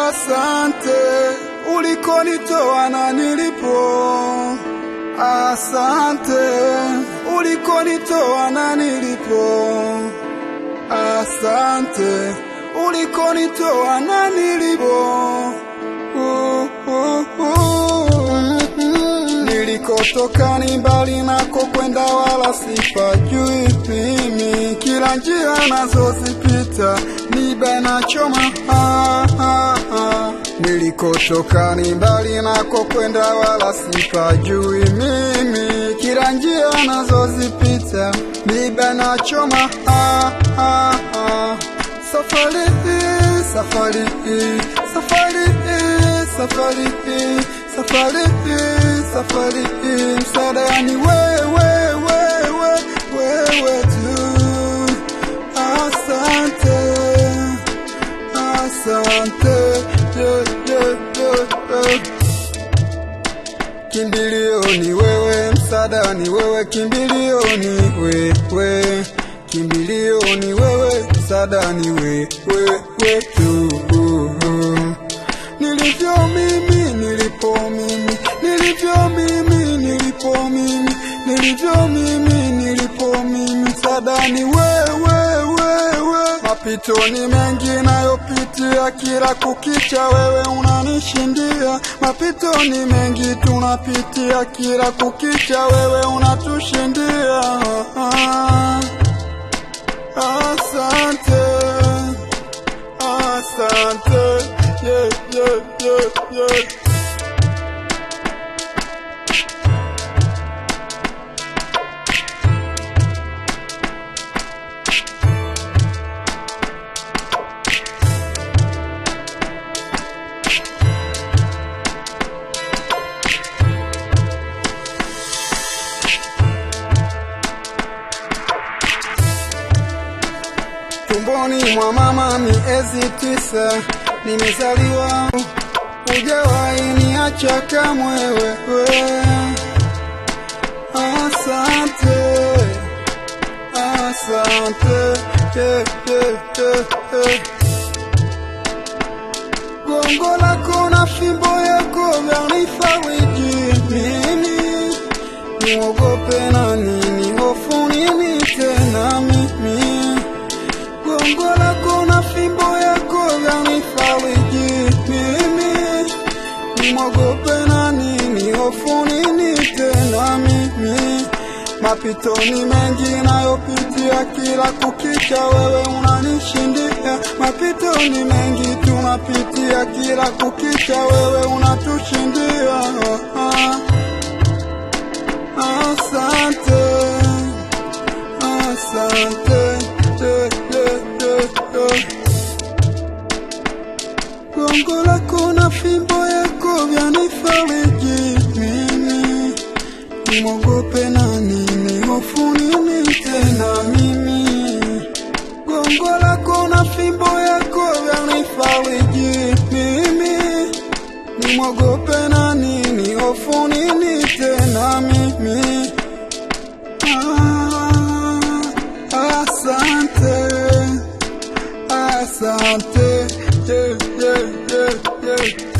Asante ulikonitoa na nilipo. Asante ulikonitoa na nilipo. Asante ulikonitoa na nilipo. Nilikotoka ni mbali, nako kwenda wala sipajui mimi. Kila njia nazozipita miba inachoma. Nilikotoka ni mbali, nako kwenda wala sipajui mimi. Kila njia nazozipita miba inachoma. Safari hii, safari hii, safari hii, safari hii, safari hii, safari hii, msaada ni wewe, wewe, wewe tu. Asante, asante, yeah, yeah, yeah. Kimbilio ni wewe, msaada ni wewe, kimbilio ni wewe, kimbilio ni wewe, msaada ni wewe tu. Nilivyo mimi, nilipo mimi, nilivyo mimi, nilipo mimi, nilivyo mimi, nilipo mimi, msaada ni wewe, wewe. Mapito ni mengi nayopitia, kila kukicha wewe unanishindia. Mapito ni mengi tunapitia, kila kukicha wewe unatushindia. Asante, asante, yeah, yeah, yeah, yeah. Tumboni mwa mama miezi 9 nimezaliwa, hujawahi niacha kamwe wewe. Asante, asante, yeah, yeah, yeah, yeah. Gongo lako na fimbo yako vyanifariji mimi. Niogope na nini, hofu nini tena mimi. Gongo lako na fimbo yako vyanifariji mimi. Niogope na nini, hofu nini tena mimi. Mapito ni mengi nayopitia, kila kukicha wewe unanishindia. Mapito ni mengi tunapitia, kila kukicha wewe unatushindia. Asante, asante, yeah, yeah, yeah, yeah. Gongo lako na fimbo yako vyanifariji mimi. Niogope na nini, hofu nini tena mimi. Gongo lako na fimbo yako vyanifariji mimi. Niogope na nini, hofu nini tena mimi. Asante, asante, yeah, yeah, yeah, yeah.